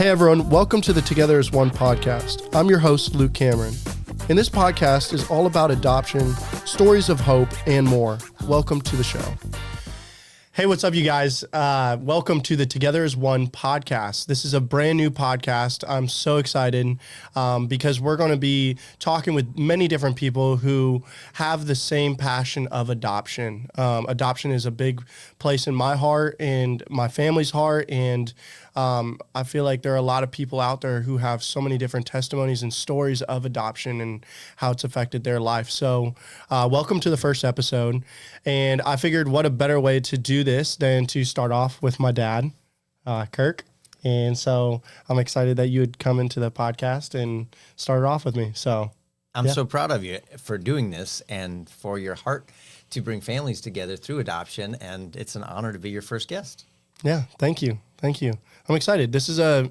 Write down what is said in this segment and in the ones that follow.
Hey everyone, welcome to the Together as One podcast. I'm your host, Luke Cameron. And this podcast is all about adoption, stories of hope, and more. Welcome to the show. Hey, what's up, you guys? Welcome to the Together as One podcast. This is a brand new podcast. I'm so excited because we're going to be talking with many different people who have the same passion of adoption. Adoption is a big place in my heart and my family's heart, and I feel like there are a lot of people out there who have so many different testimonies and stories of adoption and how it's affected their life. So welcome to the first episode. And I figured what a better way to do this than to start off with my dad, Kirk. And so I'm excited that you would come into the podcast and start it off with me. So I'm so proud of you for doing this and for your heart to bring families together through adoption. And it's an honor to be your first guest. Yeah, thank you. Thank you. I'm excited. This is a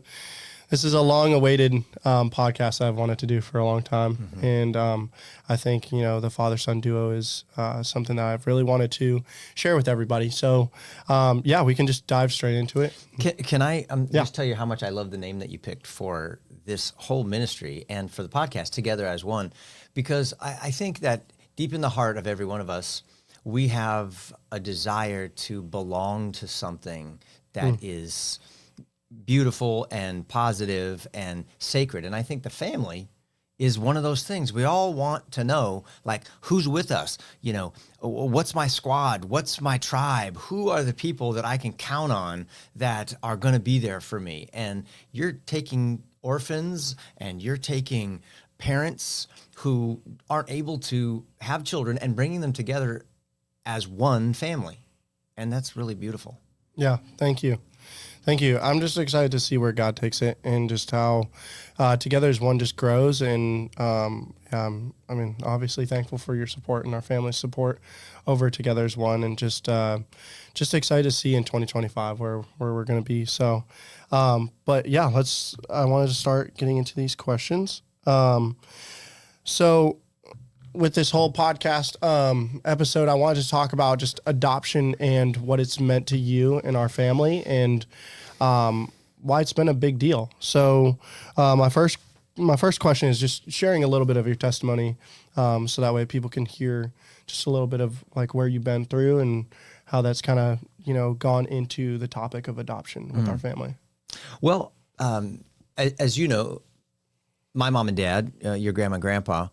long-awaited podcast I've wanted to do for a long time. Mm-hmm. And I think, the father-son duo is something that I've really wanted to share with everybody. So, we can just dive straight into it. Can I just tell you how much I love the name that you picked for this whole ministry and for the podcast, Together as One? Because I think that deep in the heart of every one of us, we have a desire to belong to something that is beautiful and positive and sacred. And I think the family is one of those things. We all want to know, like, who's with us? What's my squad? What's my tribe? Who are the people that I can count on that are going to be there for me? And you're taking orphans and you're taking parents who aren't able to have children and bringing them together as one family. And that's really beautiful. Yeah, thank you. Thank you. I'm just excited to see where God takes it and just how Together as One just grows. And obviously thankful for your support and our family's support over Together as One, and just excited to see in 2025 where we're going to be. So, I wanted to start getting into these questions. So with this whole podcast episode, I wanted to talk about just adoption and what it's meant to you and our family, and why it's been a big deal. So my first question is just sharing a little bit of your testimony, so that way people can hear just a little bit of like where you've been through and how that's kind of gone into the topic of adoption with our family. Well, as you know, my mom and dad, your grandma and grandpa,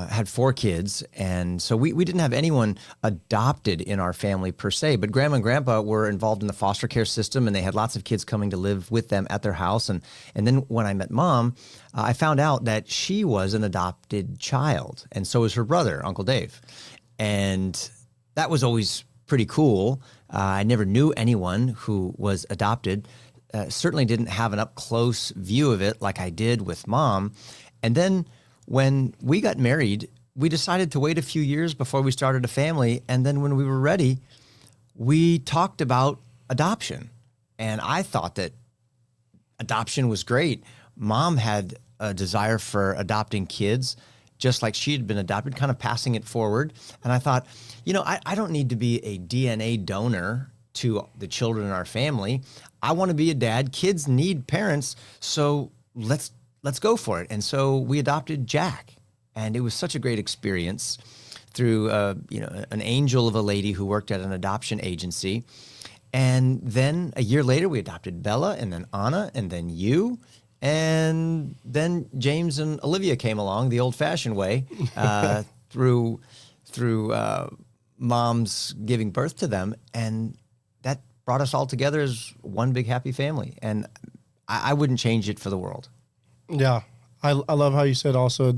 had 4 kids, and so we didn't have anyone adopted in our family per se, but grandma and grandpa were involved in the foster care system, and they had lots of kids coming to live with them at their house. And then when I met Mom, I found out that she was an adopted child, and so was her brother, Uncle Dave. And that was always pretty cool. I never knew anyone who was adopted, certainly didn't have an up-close view of it like I did with Mom. And then when we got married, we decided to wait a few years before we started a family. And then when we were ready, we talked about adoption. And I thought that adoption was great. Mom had a desire for adopting kids, just like she had been adopted, kind of passing it forward. And I thought, I don't need to be a DNA donor to the children in our family. I want to be a dad. Kids need parents. So let's go for it. And so we adopted Jack, and it was such a great experience through, an angel of a lady who worked at an adoption agency. And then a year later, we adopted Bella, and then Anna, and then you, and then James and Olivia came along the old-fashioned way through Mom's giving birth to them, and that brought us all together as one big happy family. And I wouldn't change it for the world. Yeah. I love how you said also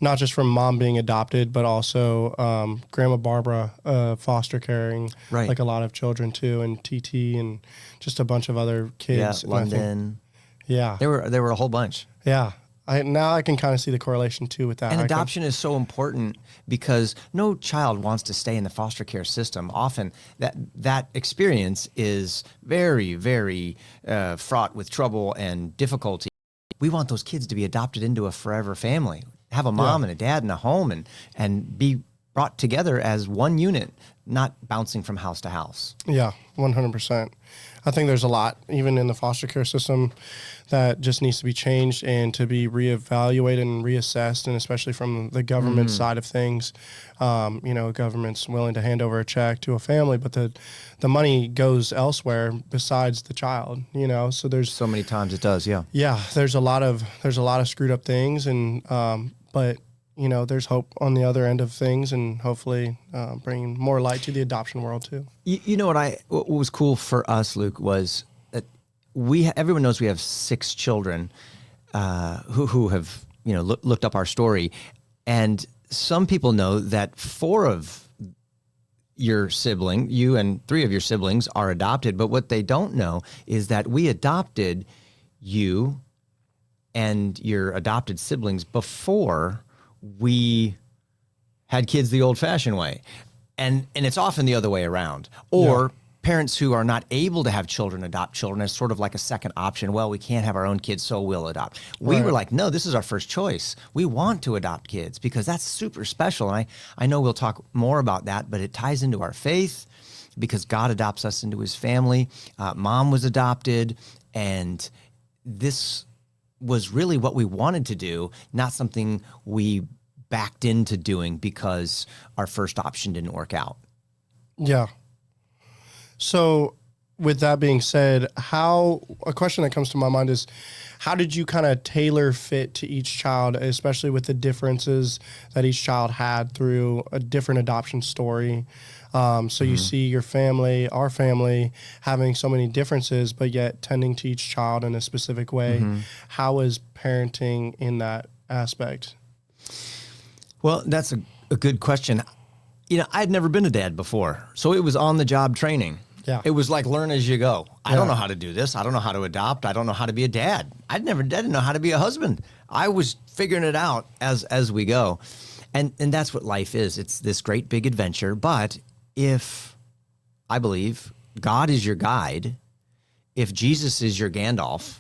not just from Mom being adopted, but also Grandma Barbara foster caring, right, like a lot of children too, and TT and just a bunch of other kids. Yeah, London. Yeah. There were a whole bunch. Yeah. Now I can kind of see the correlation too with that. And adoption is so important because no child wants to stay in the foster care system. Often that experience is very, very fraught with trouble and difficulty. We want those kids to be adopted into a forever family, have a mom and a dad and a home, and be brought together as one unit, not bouncing from house to house. Yeah, 100%. I think there's a lot, even in the foster care system, that just needs to be changed and to be reevaluated and reassessed, and especially from the government side of things. Government's willing to hand over a check to a family, but the money goes elsewhere besides the child. So there's So many times it does, yeah. yeah, there's a lot of screwed up things, and but there's hope on the other end of things, and hopefully bringing more light to the adoption world too. You know what was cool for us, Luke, was that everyone knows we have 6 children who have looked up our story, and some people know that 4 of your sibling, you and 3 of your siblings, are adopted. But what they don't know is that we adopted you and your adopted siblings before we had kids the old-fashioned way. And it's often the other way around. Or parents who are not able to have children adopt children as sort of like a second option. Well, we can't have our own kids, so we'll adopt. We were like, no, this is our first choice. We want to adopt kids because that's super special. And I know we'll talk more about that, but it ties into our faith because God adopts us into his family. Mom was adopted, and this was really what we wanted to do, not something we backed into doing because our first option didn't work out. Yeah. So with that being said, a question that comes to my mind is, how did you kind of tailor fit to each child, especially with the differences that each child had through a different adoption story? So you see your family, our family, having so many differences, but yet tending to each child in a specific way. How is parenting in that aspect? Well, that's a good question. I'd never been a dad before, so it was on-the-job training. Yeah. It was like learn as you go. I don't know how to do this. I don't know how to adopt. I don't know how to be a dad. I didn't know how to be a husband. I was figuring it out as we go. And that's what life is. It's this great big adventure. But if, I believe, God is your guide, if Jesus is your Gandalf,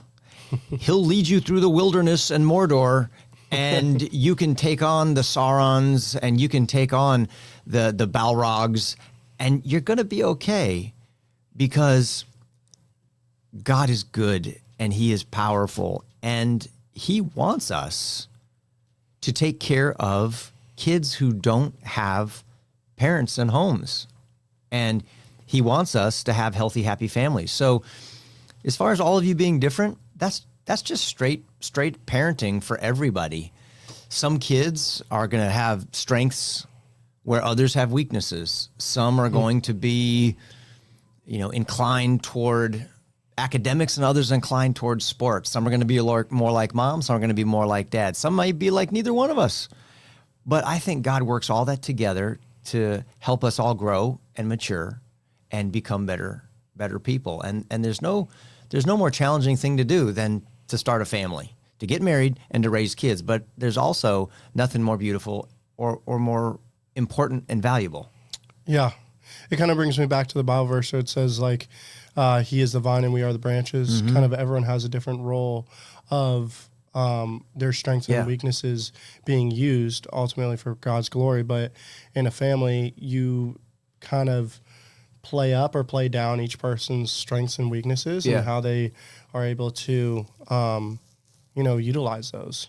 he'll lead you through the wilderness and Mordor, and you can take on the Saurons, and you can take on the Balrogs, and you're going to be okay because God is good and he is powerful, and he wants us to take care of kids who don't have parents and homes. And he wants us to have healthy, happy families. So as far as all of you being different, that's just straight parenting for everybody. Some kids are going to have strengths where others have weaknesses. Some are going to be, inclined toward academics, and others inclined towards sports. Some are going to be more like mom. Some are going to be more like dad. Some might be like neither one of us. But I think God works all that together to help us all grow and mature and become better people. And there's no more challenging thing to do than to start a family, to get married and to raise kids. But there's also nothing more beautiful or more important and valuable. Yeah. It kind of brings me back to the Bible verse. So it says he is the vine and we are the branches. Kind of everyone has a different role of their strengths and weaknesses being used ultimately for God's glory. But in a family, you kind of play up or play down each person's strengths and weaknesses and how they are able to, utilize those.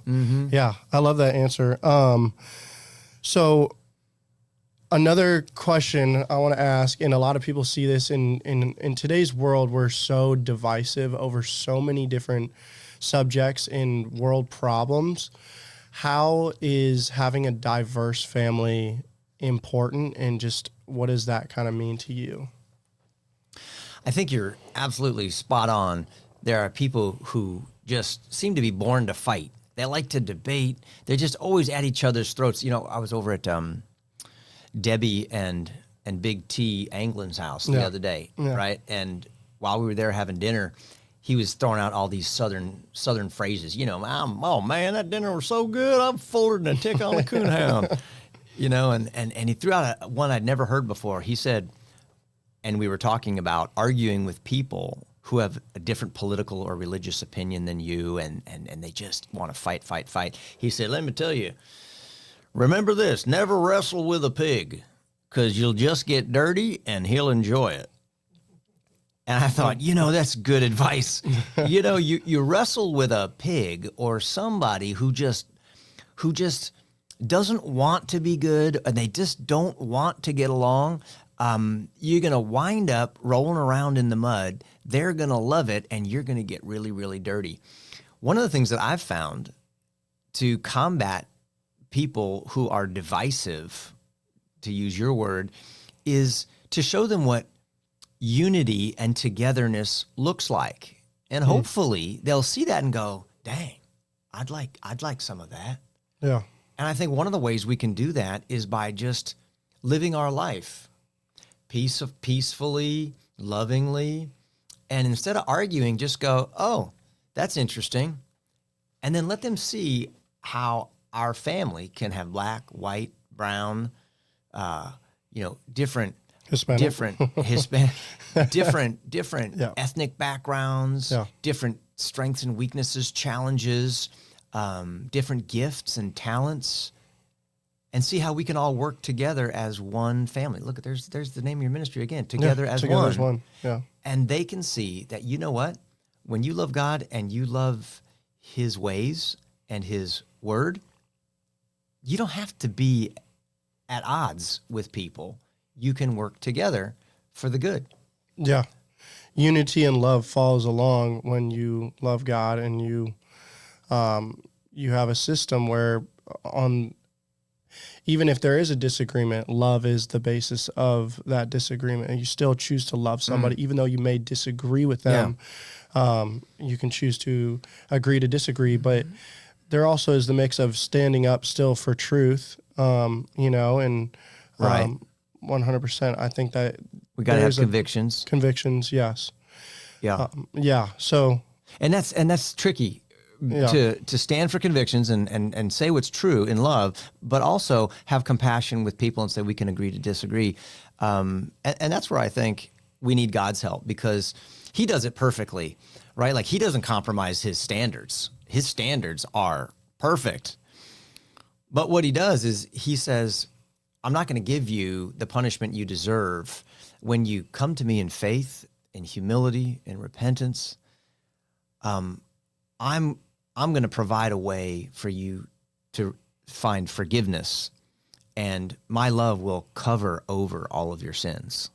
Yeah, I love that answer. So another question I want to ask, and a lot of people see this in today's world, we're so divisive over so many different subjects and world problems. How is having a diverse family important, and just what does that kind of mean to you? I think you're absolutely spot on. There are people who just seem to be born to fight. They like to debate. They're just always at each other's throats. I was over at Debbie and Big T Anglin's house the other day, right? And while we were there having dinner, he was throwing out all these southern phrases. Oh man, that dinner was so good. I'm fuller than a tick on a coonhound. And he threw out one I'd never heard before. He said, and we were talking about arguing with people who have a different political or religious opinion than you, and they just want to fight. He said, let me tell you, remember this, never wrestle with a pig, because you'll just get dirty and he'll enjoy it. And I thought, that's good advice. You wrestle with a pig or somebody who just doesn't want to be good, and they just don't want to get along. You're going to wind up rolling around in the mud. They're going to love it, and you're going to get really, really dirty. One of the things that I've found to combat people who are divisive, to use your word, is to show them what unity and togetherness looks like. And hopefully they'll see that and go, dang, I'd like some of that. Yeah. And I think one of the ways we can do that is by just living our life peacefully, lovingly, and instead of arguing, just go, oh, that's interesting. And then let them see how our family can have black, white, brown, different Hispanic. different ethnic backgrounds, different strengths and weaknesses, challenges, different gifts and talents, and see how we can all work together as one family. Look, there's the name of your ministry again, Together as Together One. as One. Yeah. And they can see that, you know what? When you love God and you love his ways and his word, you don't have to be at odds with people. You can work together for the good. Yeah. Unity and love follows along when you love God and you have a system where even if there is a disagreement, love is the basis of that disagreement. And you still choose to love somebody, even though you may disagree with them. You can choose to agree to disagree, but there also is the mix of standing up still for truth, and right. 100%. I think that we got to have convictions. Convictions, yes. Yeah. So, and that's tricky. To stand for convictions and say what's true in love, but also have compassion with people and say we can agree to disagree. And that's where I think we need God's help, because he does it perfectly, right? Like, he doesn't compromise his standards. His standards are perfect. But what he does is he says, I'm not going to give you the punishment you deserve when you come to me in faith, in humility, in repentance. I'm going to provide a way for you to find forgiveness, and my love will cover over all of your sins.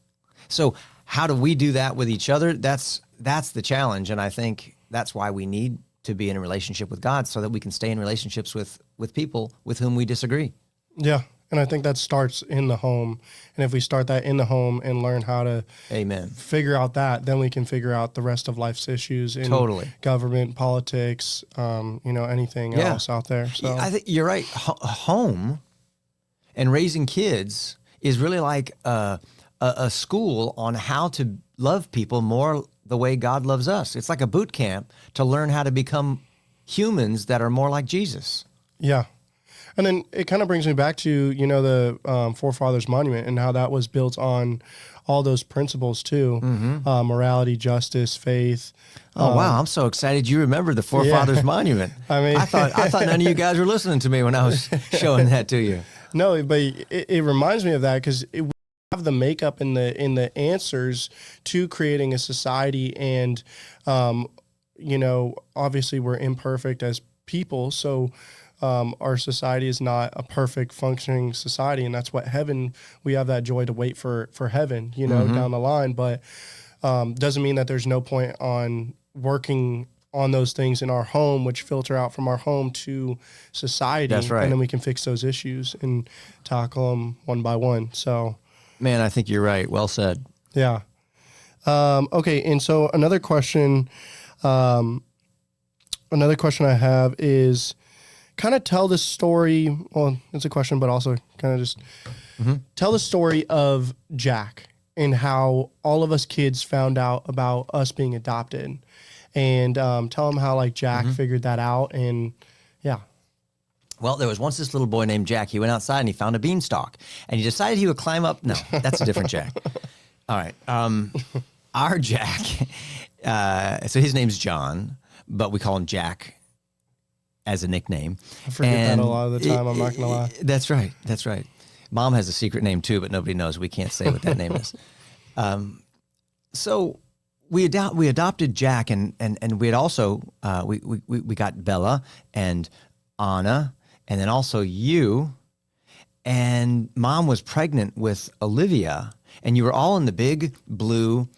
So how do we do that with each other? That's the challenge. And I think that's why we need to be in a relationship with God, so that we can stay in relationships with people with whom we disagree. Yeah. And I think that starts in the home. And if we start that in the home and learn how to figure out that, then we can figure out the rest of life's issues in government, politics, anything else out there. So I think you're right. Home and raising kids is really like a school on how to love people more the way God loves us. It's like a boot camp to learn how to become humans that are more like Jesus. Yeah. And then it kind of brings me back to, the Forefathers Monument and how that was built on all those principles too. Morality, justice, faith. Oh, wow. I'm so excited you remember the Forefathers Monument. I mean, I thought none of you guys were listening to me when I was showing that to you. No, but it reminds me of that, because we have the makeup and the answers to creating a society. And, obviously we're imperfect as people. So, our society is not a perfect functioning society, and that's what we have that joy to wait for heaven, down the line. But doesn't mean that there's no point on working on those things in our home, which filter out from our home to society. That's right. And then we can fix those issues and tackle them one by one. So, man, I think you're right. Well said. Yeah. Okay. And so another question I have is, kind of tell the story. Well, it's a question, but also kind of just tell the story of Jack and how all of us kids found out about us being adopted, and tell them how Jack figured that out. And yeah. Well, there was once this little boy named Jack. He went outside and he found a beanstalk, and he decided he would climb up. No, that's a different Jack. All right. Our Jack, so his name's John, but we call him Jack as a nickname. I forget that a lot of the time, I'm not going to lie. That's right. Mom has a secret name too, but nobody knows. We can't say what that name is. So we adopted Jack, and we had also we got Bella and Anna, and then also you, and Mom was pregnant with Olivia, and you were all in the big blue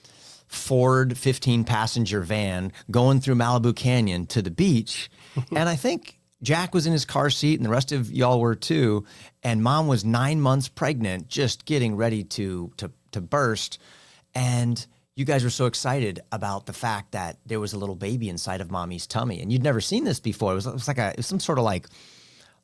Ford 15 passenger van going through Malibu Canyon to the beach, and I think Jack was in his car seat, and the rest of y'all were too, and Mom was 9 months pregnant, just getting ready to burst, and you guys were so excited about the fact that there was a little baby inside of Mommy's tummy, and you'd never seen this before. It was some sort of like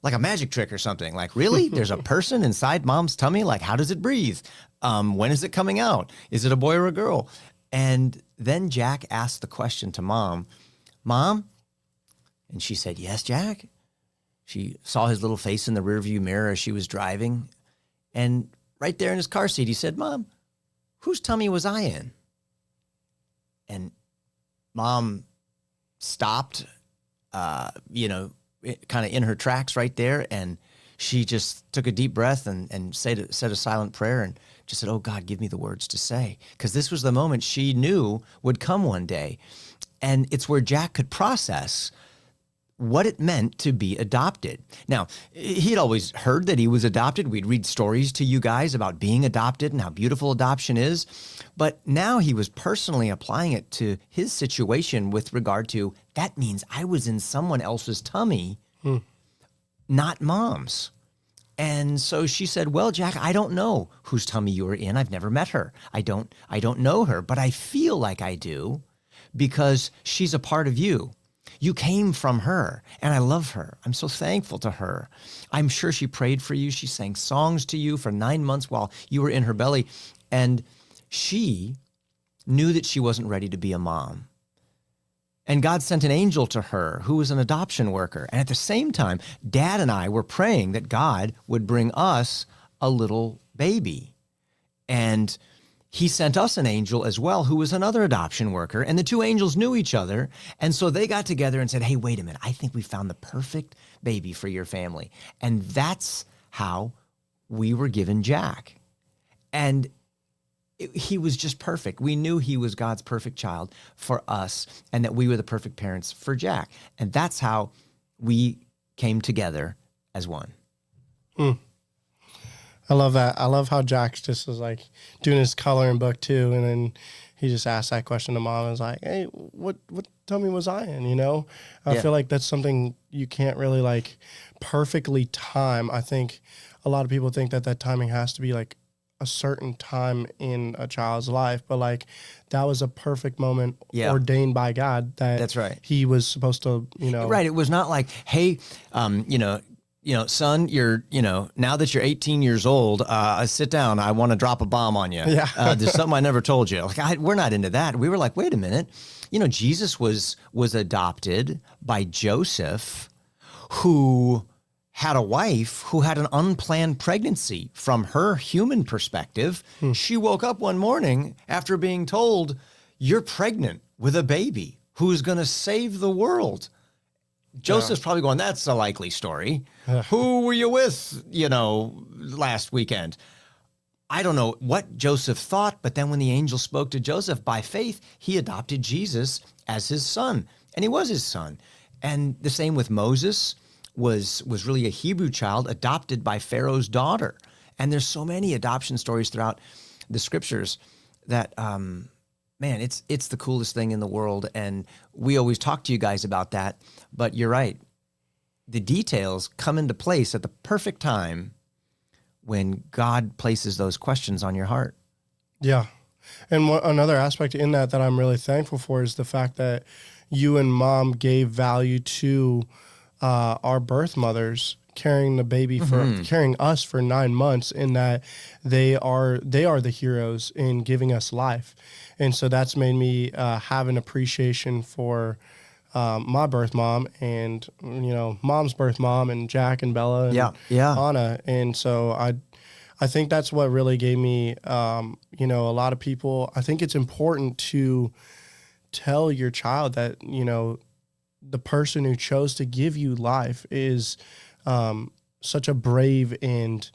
a magic trick or something. Like, really? There's a person inside Mom's tummy? Like, how does it breathe? When is it coming out? Is it a boy or a girl? And then Jack asked the question to Mom, and she said, yes, Jack. She saw his little face in the rearview mirror as she was driving. And right there in his car seat, he said, Mom, whose tummy was I in? And Mom stopped, kind of in her tracks right there. And she just took a deep breath and said a silent prayer and just said, oh, God, give me the words to say. Because this was the moment she knew would come one day. And it's where Jack could process what it meant to be adopted. Now, he'd always heard that he was adopted. We'd read stories to you guys about being adopted and how beautiful adoption is. But now he was personally applying it to his situation with regard to, that means I was in someone else's tummy, not Mom's. And so she said, well, Jack, I don't know whose tummy you were in. I've never met her. I don't know her, but I feel like I do because she's a part of you. You came from her, and I love her. I'm so thankful to her. I'm sure she prayed for you. She sang songs to you for 9 months while you were in her belly, and she knew that she wasn't ready to be a mom. And God sent an angel to her who was an adoption worker. And at the same time, Dad and I were praying that God would bring us a little baby. And he sent us an angel as well, who was another adoption worker, and the two angels knew each other. And so they got together and said, hey, wait a minute, I think we found the perfect baby for your family. And that's how we were given Jack. And he was just perfect. We knew he was God's perfect child for us and that we were the perfect parents for Jack. And that's how we came together as one. I love that. I love how Jack just was like doing his coloring book too. And then he just asked that question to Mom and was like, hey, what tummy was I in? I feel like that's something you can't really like perfectly time. I think a lot of people think that timing has to be like a certain time in a child's life, but like that was a perfect moment ordained by God that's right. He was supposed to, Right. It was not like, hey, son, you're, now that you're 18 years old, sit down. I want to drop a bomb on you. Yeah. There's something I never told you. Like, we're not into that. We were like, wait a minute. Jesus was adopted by Joseph, who had a wife who had an unplanned pregnancy. From her human perspective, she woke up one morning after being told, you're pregnant with a baby who's going to save the world. Joseph's probably going, that's a likely story. Who were you with, last weekend? I don't know what Joseph thought, but then when the angel spoke to Joseph by faith, he adopted Jesus as his son, and he was his son. And the same with Moses, was really a Hebrew child adopted by Pharaoh's daughter. And there's so many adoption stories throughout the scriptures that, it's the coolest thing in the world. And we always talk to you guys about that. But you're right. The details come into place at the perfect time when God places those questions on your heart. Yeah. And another aspect in that I'm really thankful for is the fact that you and Mom gave value to our birth mothers carrying the baby carrying us for 9 months, in that they are the heroes in giving us life. And so that's made me have an appreciation for my birth mom and, Mom's birth mom and Jack and Bella and Anna. And so I think that's what really gave me, a lot of people, I think it's important to tell your child that, the person who chose to give you life is such a brave and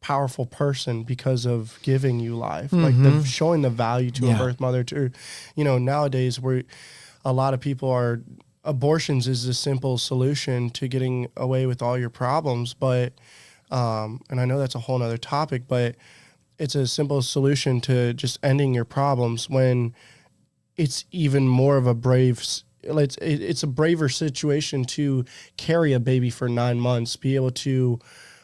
powerful person because of giving you life, like showing the value to a birth mother. To, nowadays where a lot of people are, abortions is a simple solution to getting away with all your problems, but and I know that's a whole nother topic, but it's a simple solution to just ending your problems, when it's even more of a it's a braver situation to carry a baby for 9 months, be able to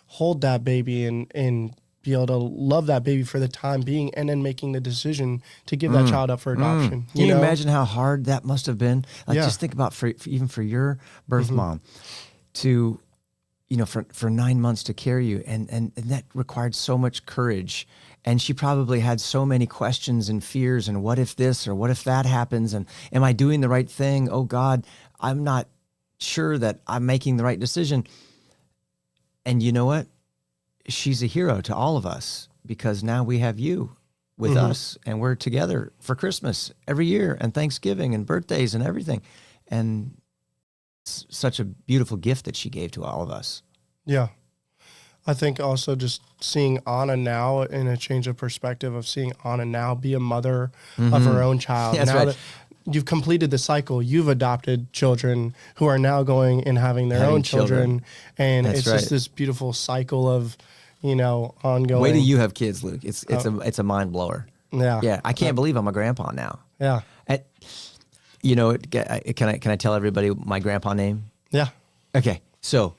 hold that baby and be able to love that baby for the time being, and then making the decision to give that child up for adoption. Can you imagine how hard that must have been? Like, just think about even for your birth mom to, for 9 months to carry you, and that required so much courage. And she probably had so many questions and fears, and what if this or what if that happens? And am I doing the right thing? Oh God, I'm not sure that I'm making the right decision. And you know what? She's a hero to all of us, because now we have you with us, and we're together for Christmas every year, and Thanksgiving and birthdays and everything. And it's such a beautiful gift that she gave to all of us. Yeah. I think also just seeing Anna now in a change of perspective of seeing Anna now be a mother of her own child. That's now right. that you've completed the cycle, you've adopted children who are now going and having their own children. And That's it's right. just this beautiful cycle of, ongoing. Wait till you have kids, Luke. It's a mind blower. Yeah. Yeah. I can't believe I'm a grandpa now. Yeah. Can I tell everybody my grandpa name? Yeah. Okay. So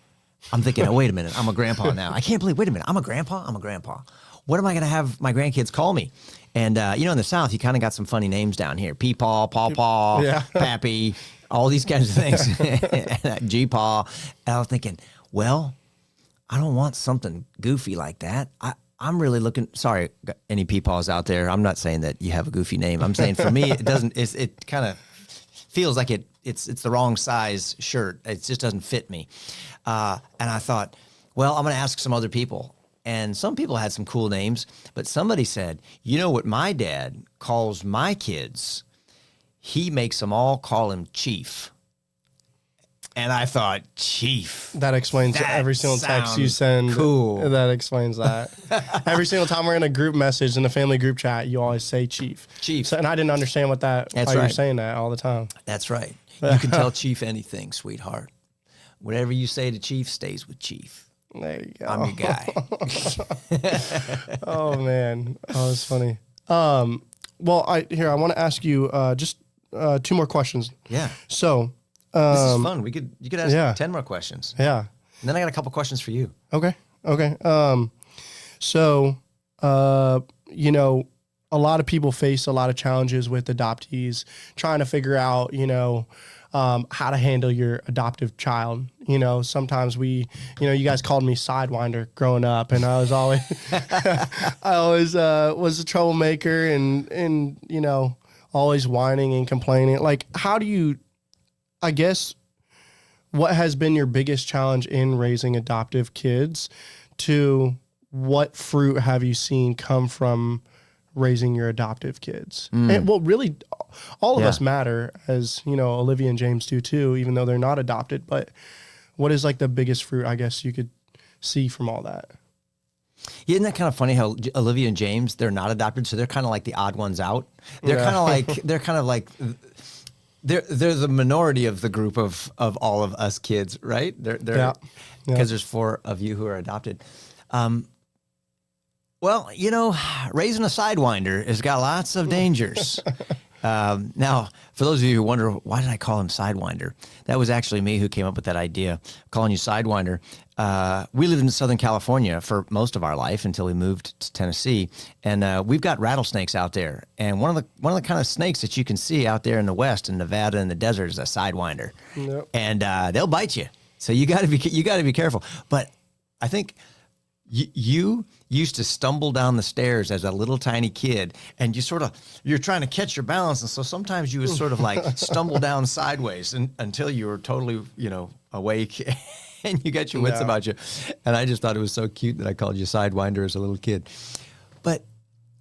I'm thinking, oh, wait a minute, I'm a grandpa now. I can't believe, wait a minute, I'm a grandpa? What am I going to have my grandkids call me? And, in the South, you kind of got some funny names down here. Peepaw, Pawpaw, Pappy, all these kinds of things. G-Paw. And I was thinking, well, I don't want something goofy like that. I'm really looking, sorry, any Peepaws out there. I'm not saying that you have a goofy name. I'm saying for me, it kind of feels like it's the wrong size shirt. It just doesn't fit me. And I thought, well, I'm going to ask some other people. And some people had some cool names, but somebody said, you know what my dad calls my kids? He makes them all call him Chief. And I thought, Chief. That explains every single text you send. Cool. That explains that. Every single time we're in a group message, in a family group chat, you always say Chief. Chief. So, and I didn't understand why you're saying that all the time. That's right. You can tell Chief anything, sweetheart. Whatever you say to Chief stays with Chief. There you go. I'm your guy. Oh man. Oh, that's funny. Well, I want to ask you just 2 more questions. Yeah. So this is fun. You could ask 10 more questions. Yeah. And then I got a couple questions for you. Okay. So a lot of people face a lot of challenges with adoptees, trying to figure out, how to handle your adoptive child. Sometimes you guys called me Sidewinder growing up, and I was always, was a troublemaker and always whining and complaining. Like, how do you, I guess, what has been your biggest challenge in raising adoptive kids, to what fruit have you seen come from raising your adoptive kids? And well, really, all of us matter, as Olivia and James do too, even though they're not adopted. But what is like the biggest fruit, I guess, you could see from all that? Isn't that kind of funny how Olivia and James, they're not adopted, so they're kind of like the odd ones out. They're kind of like they're the minority of the group of all of us kids, right? They're because there's 4 of you who are adopted. Well, raising a Sidewinder has got lots of dangers. Now, for those of you who wonder, why did I call him Sidewinder? That was actually me who came up with that idea, calling you Sidewinder. We lived in Southern California for most of our life until we moved to Tennessee, and we've got rattlesnakes out there. And one of the kind of snakes that you can see out there in the West, in Nevada, in the desert, is a Sidewinder, and they'll bite you. So you got to be careful. But I think you used to stumble down the stairs as a little tiny kid, and you're trying to catch your balance, and so sometimes you would sort of like stumble down sideways until you were totally awake and you got your wits about you. And I just thought it was so cute that I called you Sidewinder as a little kid. But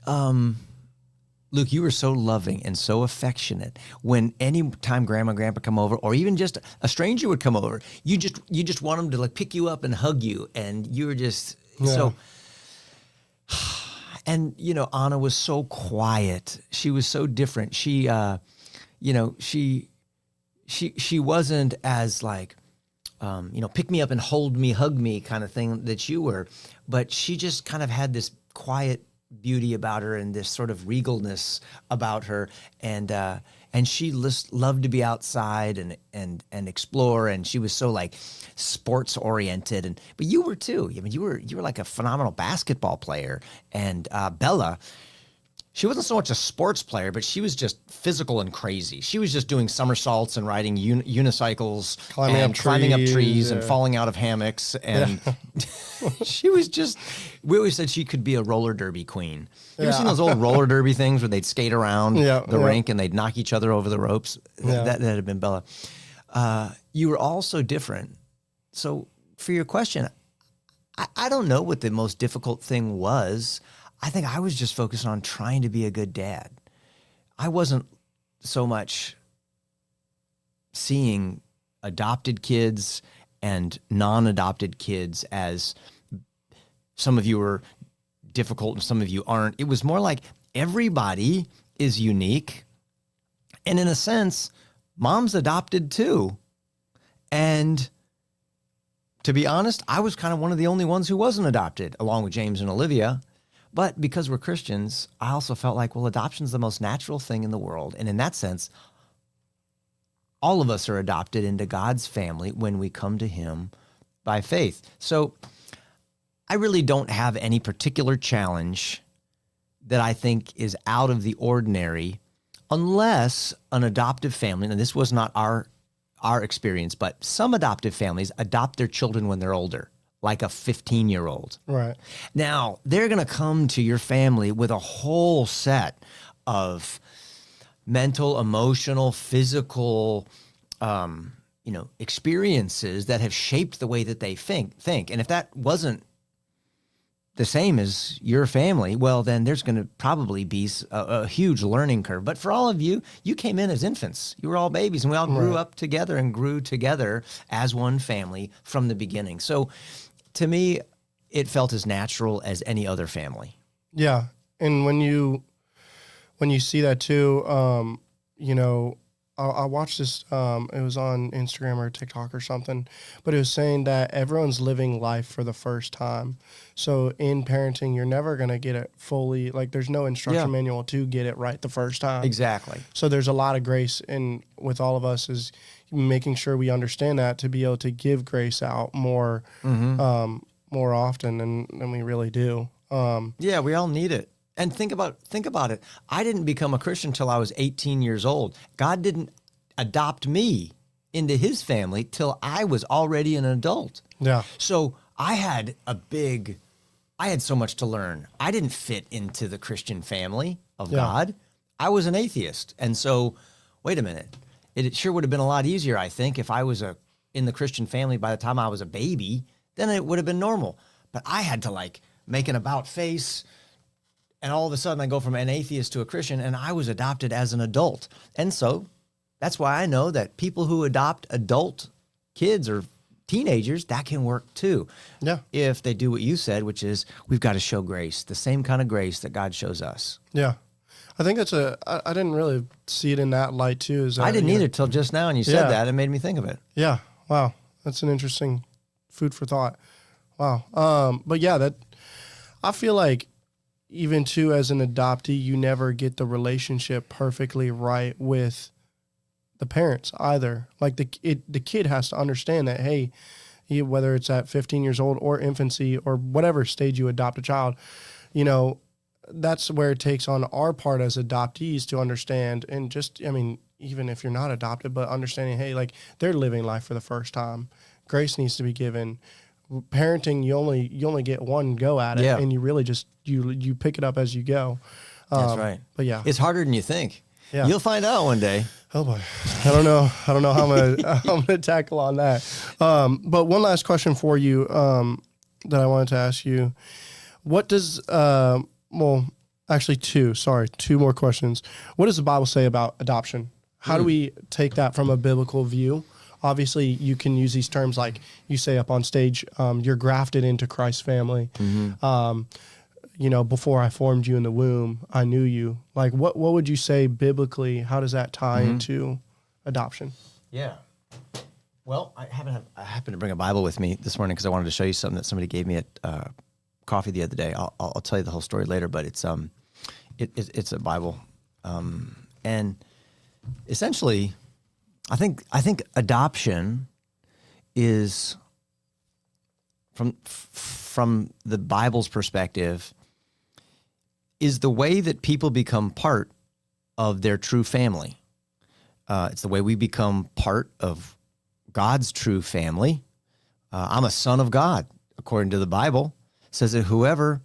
Luke, you were so loving and so affectionate. When any time Grandma and Grandpa come over, or even just a stranger would come over, you just want them to like pick you up and hug you, and you were just so. And, Anna was so quiet. She was so different. She wasn't as like, pick me up and hold me, hug me kind of thing that you were. But she just kind of had this quiet beauty about her and this sort of regalness about her. And she loved to be outside and explore. And she was so like sports oriented. But you were too. I mean, you were like a phenomenal basketball player. And Bella, she wasn't so much a sports player, but she was just physical and crazy. She was just doing somersaults and riding unicycles, climbing up trees and falling out of hammocks. And she was just, we always said she could be a roller derby queen. You ever seen those old roller derby things where they'd skate around the rink and they'd knock each other over the ropes? That had been Bella. You were all so different. So for your question, I don't know what the most difficult thing was. I think I was just focused on trying to be a good dad. I wasn't so much seeing adopted kids and non-adopted kids as some of you are difficult and some of you aren't. It was more like everybody is unique. And in a sense, mom's adopted too. And to be honest, I was kind of one of the only ones who wasn't adopted, along with James and Olivia. But because we're Christians, I also felt like, well, adoption is the most natural thing in the world. And in that sense, all of us are adopted into God's family when we come to him by faith. So I really don't have any particular challenge that I think is out of the ordinary, unless an adoptive family, and this was not our experience, but some adoptive families adopt their children when they're older, like a 15-year-old. Right. Now, they're going to come to your family with a whole set of mental, emotional, physical, experiences that have shaped the way that they think. And if that wasn't the same as your family, well, then there's going to probably be a huge learning curve. But for all of you, you came in as infants. You were all babies, and we all grew up together and grew together as one family from the beginning. So to me, it felt as natural as any other family. Yeah. And when you see that too, I watched this, it was on Instagram or TikTok or something, but it was saying that everyone's living life for the first time. So in parenting, you're never going to get it fully, like there's no instruction manual to get it right the first time. Exactly. So there's a lot of grace with all of us is making sure we understand that to be able to give grace out more often than we really do. Yeah, we all need it. And think about it. I didn't become a Christian until I was 18 years old. God didn't adopt me into his family till I was already an adult. Yeah. So I had so much to learn. I didn't fit into the Christian family of God. I was an atheist. And so, wait a minute. It sure would have been a lot easier, I think, if I was in the Christian family by the time I was a baby. Then it would have been normal. But I had to make an about face. And all of a sudden I go from an atheist to a Christian, and I was adopted as an adult. And so that's why I know that people who adopt adult kids or teenagers, that can work too. Yeah. If they do what you said, which is we've got to show grace, the same kind of grace that God shows us. Yeah. I think I didn't really see it in that light too. I didn't either till just now, and you said that, it made me think of it. Yeah. Wow. That's an interesting food for thought. Wow. But yeah, I feel like, even too, as an adoptee, you never get the relationship perfectly right with the parents either. Like the kid has to understand that, hey, whether it's at 15 years old or infancy or whatever stage you adopt a child, that's where it takes on our part as adoptees to understand and even if you're not adopted, but understanding, hey, like they're living life for the first time. Grace needs to be given. Parenting, you only get one go at it, and you really just you pick it up as you go. That's right. But yeah, it's harder than you think. Yeah. You'll find out one day. Oh boy, I don't know how I'm gonna tackle on that. But one last question for you that I wanted to ask you: what does two more questions. What does the Bible say about adoption? How do we take that from a biblical view? Obviously, you can use these terms like you say up on stage, you're grafted into Christ's family. Mm-hmm. before I formed you in the womb, I knew you. Like, what would you say biblically? How does that tie into adoption? Yeah. Well, I happened to bring a Bible with me this morning because I wanted to show you something that somebody gave me at coffee the other day. I'll tell you the whole story later, but it's a Bible, and essentially, I think adoption is from the Bible's perspective is the way that people become part of their true family. It's the way we become part of God's true family. I'm a son of God, according to the Bible. It says that whoever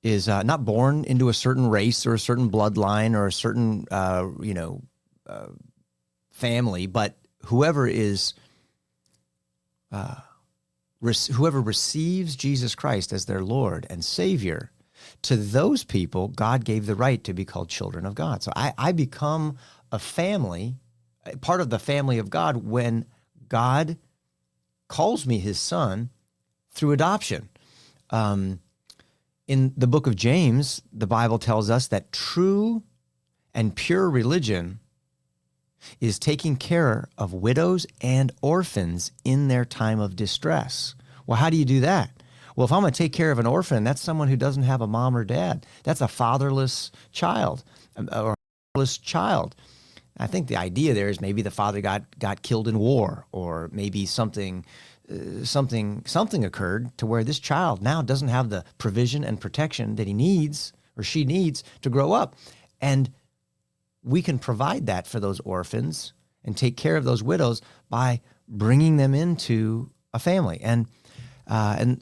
is not born into a certain race or a certain bloodline or a certain, family, but whoever is, whoever receives Jesus Christ as their Lord and Savior, to those people, God gave the right to be called children of God. So I become a family, part of the family of God when God calls me his son through adoption. In the book of James, the Bible tells us that true and pure religion is taking care of widows and orphans in their time of distress. Well, how do you do that? Well, if I'm going to take care of an orphan, that's someone who doesn't have a mom or dad. That's a fatherless child or a fatherless child. I think the idea there is maybe the father got killed in war, or maybe something occurred to where this child now doesn't have the provision and protection that he needs or she needs to grow up. And we can provide that for those orphans and take care of those widows by bringing them into a family. And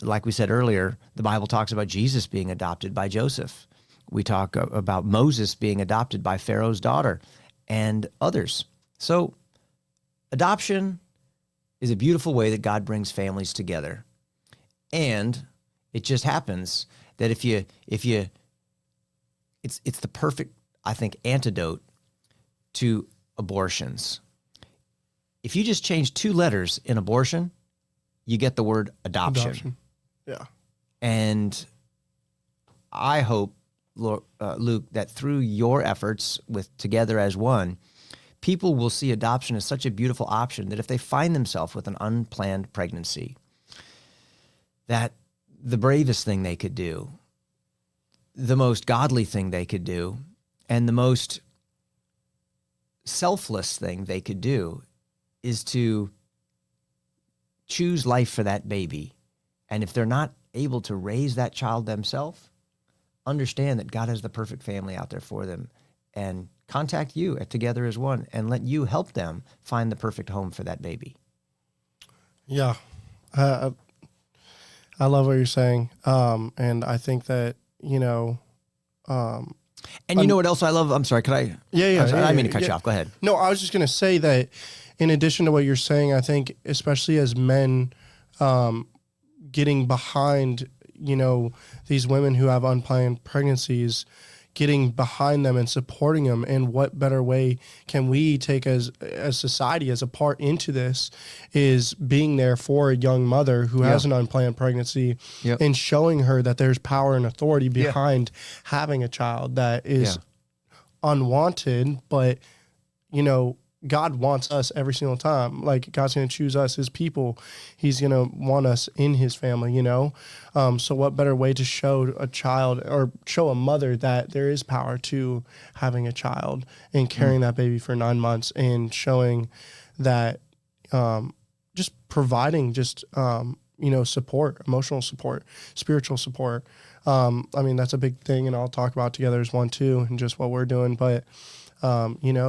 like we said earlier, the Bible talks about Jesus being adopted by Joseph. We talk about Moses being adopted by Pharaoh's daughter and others. So adoption is a beautiful way that God brings families together. And it just happens that if you it's the perfect, I think, antidote to abortions. If you just change 2 letters in abortion, you get the word adoption. Yeah. And I hope, Luke, that through your efforts with Together as One, people will see adoption as such a beautiful option that if they find themselves with an unplanned pregnancy, that the bravest thing they could do, the most godly thing they could do, and the most selfless thing they could do is to choose life for that baby. And if they're not able to raise that child themselves, understand that God has the perfect family out there for them, and contact you at Together as One and let you help them find the perfect home for that baby. Yeah. I love what you're saying. And I think that, and you know what else I love? I'm sorry, could I? Yeah. I didn't mean to cut you off. Go ahead. No, I was just going to say that in addition to what you're saying, I think especially as men, getting behind, these women who have unplanned pregnancies, getting behind them and supporting them. And what better way can we take as society as a part into this is being there for a young mother who has an unplanned pregnancy and showing her that there's power and authority behind having a child that is unwanted, but God wants us every single time. Like, God's going to choose us, his people. He's going to want us in his family, So what better way to show a child or show a mother that there is power to having a child and carrying that baby for 9 months and showing that just providing support, emotional support, spiritual support. That's a big thing, and I'll talk about Together as One too, and just what we're doing. But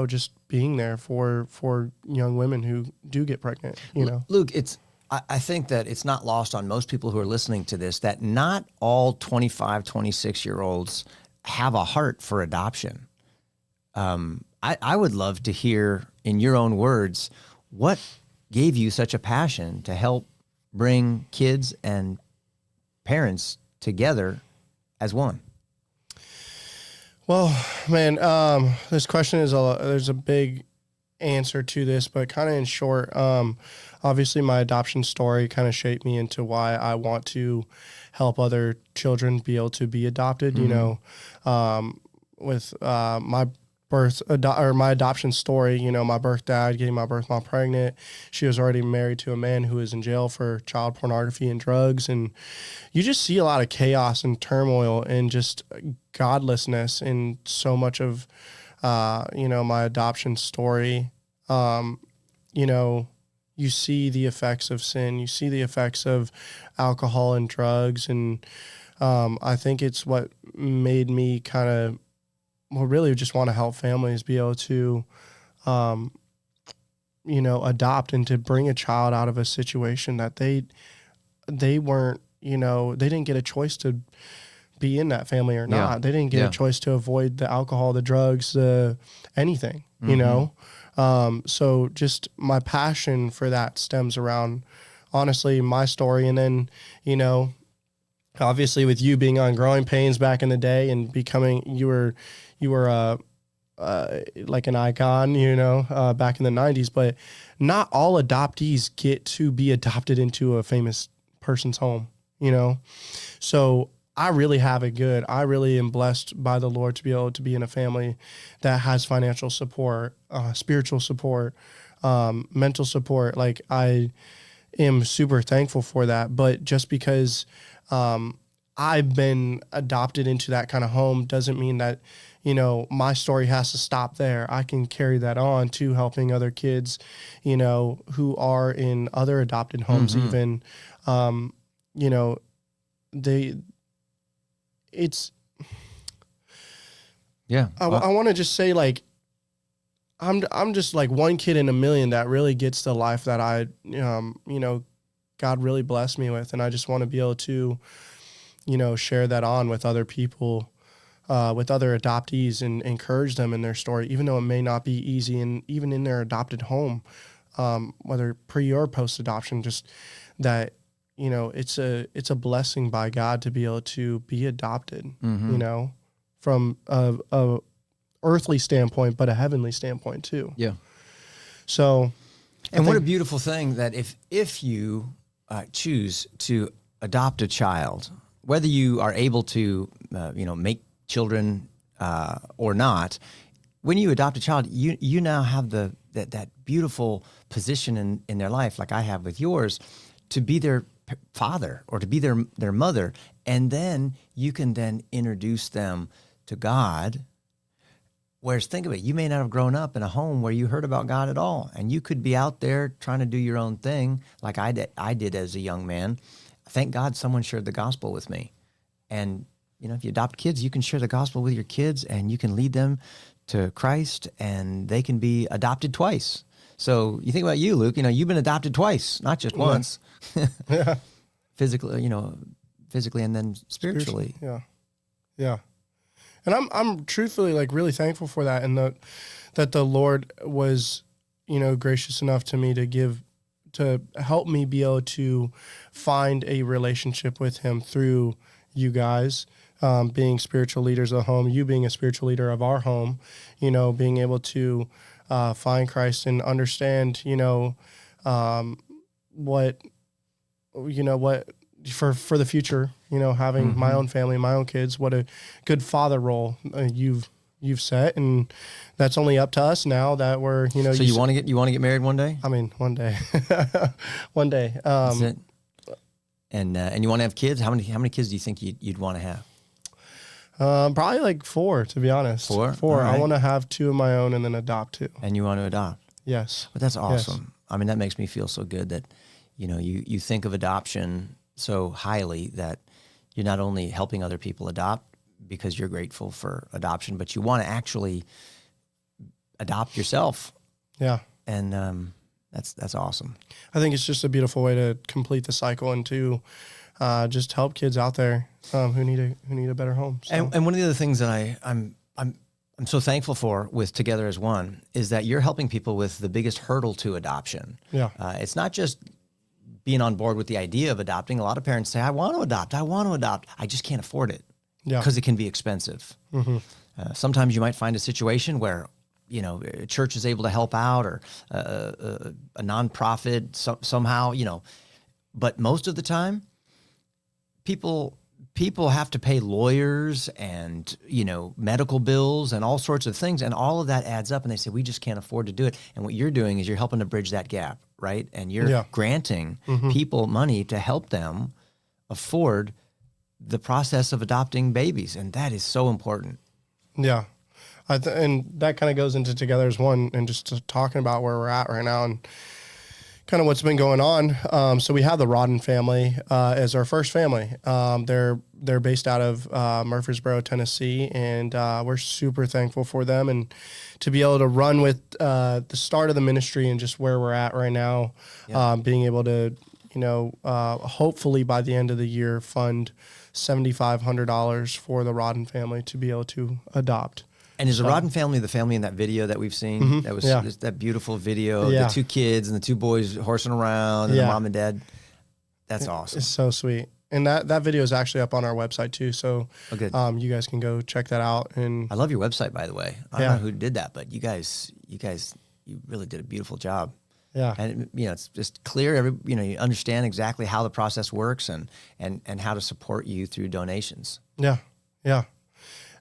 just being there for young women who do get pregnant, Luke, I think that it's not lost on most people who are listening to this that not all 25, 26-year-olds have a heart for adoption. I would love to hear in your own words, what gave you such a passion to help bring kids and parents together as one? Well, man, this question is there's a big answer to this, but kind of in short, obviously my adoption story kind of shaped me into why I want to help other children be able to be adopted. You know, with my my adoption story, you know, my birth dad getting my birth mom pregnant. She was already married to a man who was in jail for child pornography and drugs. And you just see a lot of chaos and turmoil and just godlessness in so much of, you know, my adoption story. You know, you see the effects of sin, you see the effects of alcohol and drugs. And I think it's what made me kind of, well, really just want to help families be able to, you know, adopt and to bring a child out of a situation that they weren't, you know, they didn't get a choice to be in that family or not. They didn't get a choice to avoid the alcohol, the drugs, anything, you know? So just my passion for that stems around, honestly, my story. And then, you know, obviously with you being on Growing Pains back in the day and becoming, you were like an icon, you know, back in the 90s, but not all adoptees get to be adopted into a famous person's home, you know? So I really have it good. I really am blessed by the Lord to be able to be in a family that has financial support, spiritual support, mental support. Like, I am super thankful for that. But just because I've been adopted into that kind of home doesn't mean that, you know, my story has to stop there. I can carry that on to helping other kids, you know, who are in other adopted homes, even, you know, I want to just say, like, I'm just like one kid in a million that really gets the life that I, you know, God really blessed me with. And I just want to be able to, you know, share that on with other people, with other adoptees, and encourage them in their story, even though it may not be easy, and even in their adopted home, whether pre or post adoption, just that, you know, it's a blessing by God to be able to be adopted, you know, from a earthly standpoint, but a heavenly standpoint too. Yeah. So, and what a beautiful thing that if you choose to adopt a child, whether you are able to, you know, make children or not, when you adopt a child, you now have that beautiful position in their life, like I have with yours, to be their father or to be their mother, and then you can then introduce them to God. Whereas, think of it, you may not have grown up in a home where you heard about God at all, and you could be out there trying to do your own thing, like I did as a young man. Thank God someone shared the gospel with me. And, you know, if you adopt kids, you can share the gospel with your kids, and you can lead them to Christ, and they can be adopted twice. So you think about you, Luke, you know, you've been adopted twice, not just once. Yeah. Physically, you know, and then spiritually. Yeah. Yeah. And I'm truthfully, like, really thankful for that, and that the Lord was, you know, gracious enough to me to help me be able to find a relationship with Him through you guys, being spiritual leaders of the home, you being a spiritual leader of our home, you know, being able to find Christ and understand, you know, what for the future, you know, having my own family, my own kids, what a good father role you've set, and that's only up to us now that we're, you know. So you want to get married one day? I mean, one day, That's it. And you want to have kids? How many kids do you think you'd want to have? Probably like 4, to be honest. 4. Right. I want to have 2 of my own and then adopt 2. And you want to adopt? Yes. But that's awesome. Yes. I mean, that makes me feel so good that, you know, you think of adoption so highly that you're not only helping other people adopt because you're grateful for adoption, but you want to actually adopt yourself. Yeah. And that's awesome. I think it's just a beautiful way to complete the cycle and to just help kids out there who need a better home. So. And one of the other things that I'm so thankful for with Together as One is that you're helping people with the biggest hurdle to adoption. Yeah. It's not just being on board with the idea of adopting. A lot of parents say, I want to adopt. I just can't afford it because it can be expensive. Sometimes you might find a situation where a church is able to help out, or a nonprofit somehow, but most of the time, people have to pay lawyers and, medical bills and all sorts of things. And all of that adds up, and they say, we just can't afford to do it. And what you're doing is you're helping to bridge that gap, right? And you're granting people money to help them afford the process of adopting babies. And that is so important. Yeah. And that kind of goes into Together as One, and just talking about where we're at right now and kind of what's been going on. So we have the Rodden family as our first family. They're based out of Murfreesboro, Tennessee, and we're super thankful for them, and to be able to run with the start of the ministry and just where we're at right now, being able to, hopefully by the end of the year fund $7,500 for the Rodden family to be able to adopt. And is the Rodden family the family in that video that we've seen? That was that beautiful video, the two kids and the two boys horsing around, and the mom and dad. That's awesome. It's so sweet. And that video is actually up on our website too. So you guys can go check that out. And I love your website, by the way. I don't know who did that, but you guys, you really did a beautiful job. Yeah. And it's just clear. You understand exactly how the process works and how to support you through donations. Yeah. Yeah.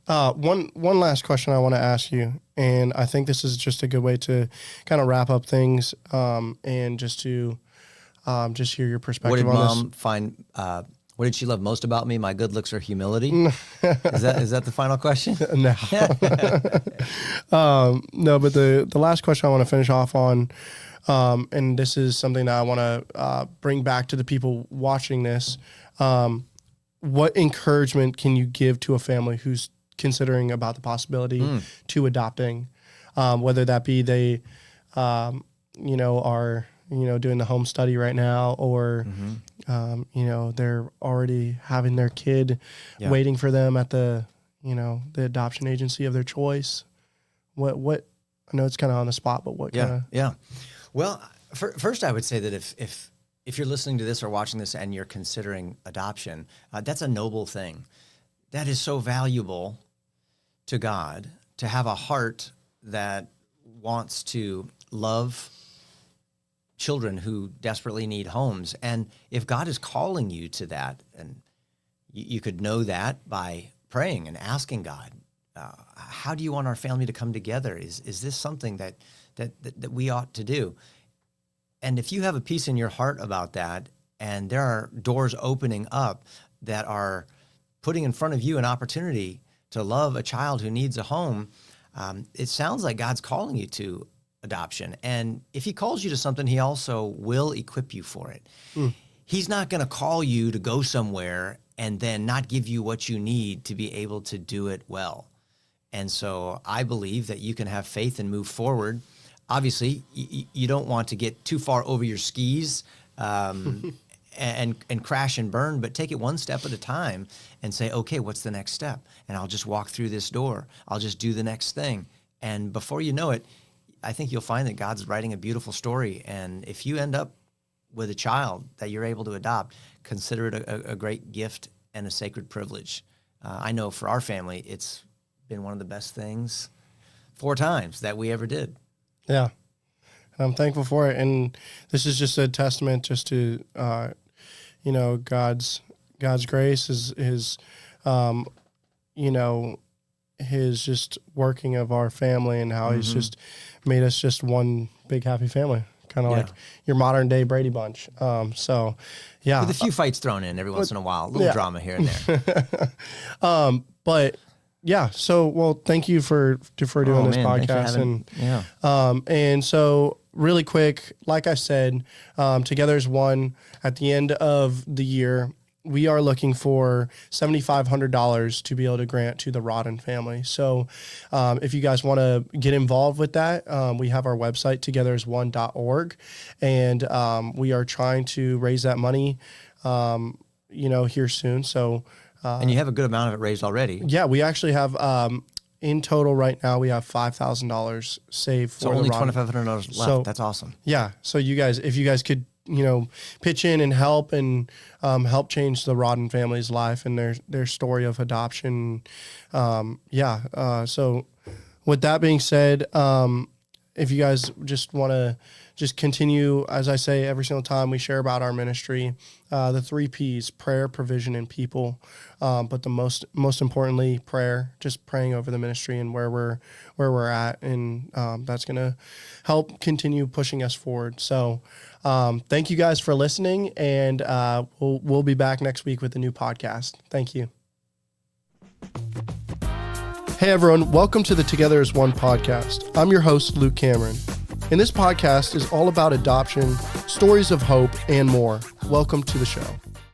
One last question I want to ask you, and I think this is just a good way to kind of wrap up things, and just to just hear your perspective on this. What did Mom find? What did she love most about me? My good looks or humility? Is that the final question? No. No, but the last question I want to finish off on, and this is something that I want to bring back to the people watching this. What encouragement can you give to a family who's considering about the possibility to adopting, whether that be they, are, doing the home study right now, or, they're already having their kid waiting for them at the adoption agency of their choice. What, I know it's kind of on the spot, but what kind of? Yeah. Well, first I would say that if you're listening to this or watching this and you're considering adoption, that's a noble thing. That is so valuable to God, to have a heart that wants to love children who desperately need homes. And if God is calling you to that, and you could know that by praying and asking God, how do you want our family to come together? Is this something that we ought to do? And if you have a peace in your heart about that, and there are doors opening up that are putting in front of you an opportunity to love a child who needs a home, it sounds like God's calling you to adoption. And if he calls you to something, he also will equip you for it. He's not going to call you to go somewhere and then not give you what you need to be able to do it well. And so I believe that you can have faith and move forward. Obviously, you don't want to get too far over your skis and crash and burn, but take it one step at a time and say, okay, what's the next step? And I'll just walk through this door. I'll just do the next thing. And before you know it, I think you'll find that God's writing a beautiful story. And if you end up with a child that you're able to adopt, consider it a great gift and a sacred privilege. I know for our family, it's been one of the best things 4 times that we ever did. Yeah. And I'm thankful for it. And this is just a testament just to, God's grace, his just working of our family, and how he's just made us just one big happy family, kind of like your modern day Brady Bunch. So yeah. With a few fights thrown in every once in a while, a little drama here and there. But yeah, so, well, thank you for doing this podcast. And so really quick, like I said, Together as One, at the end of the year, we are looking for $7,500 to be able to grant to the Rodden family. So if you guys want to get involved with that, we have our website, togetheras1.org, and we are trying to raise that money, here soon. So and you have a good amount of it raised already. Yeah, we actually have, in total right now, we have $5,000 saved for so only the $2,500 left. So, that's awesome. Yeah. So you guys, if you guys could, pitch in and help help change the Rodden family's life and their story of adoption. So with that being said, if you guys just want to just continue, as I say every single time we share about our ministry, the 3 P's: prayer, provision, and people. But the most importantly, prayer. Just praying over the ministry and where we're at, and that's gonna help continue pushing us forward. So, thank you guys for listening, and we'll be back next week with a new podcast. Thank you. Hey everyone, welcome to the Together as One podcast. I'm your host, Luke Cameron. And this podcast is all about adoption, stories of hope, and more. Welcome to the show.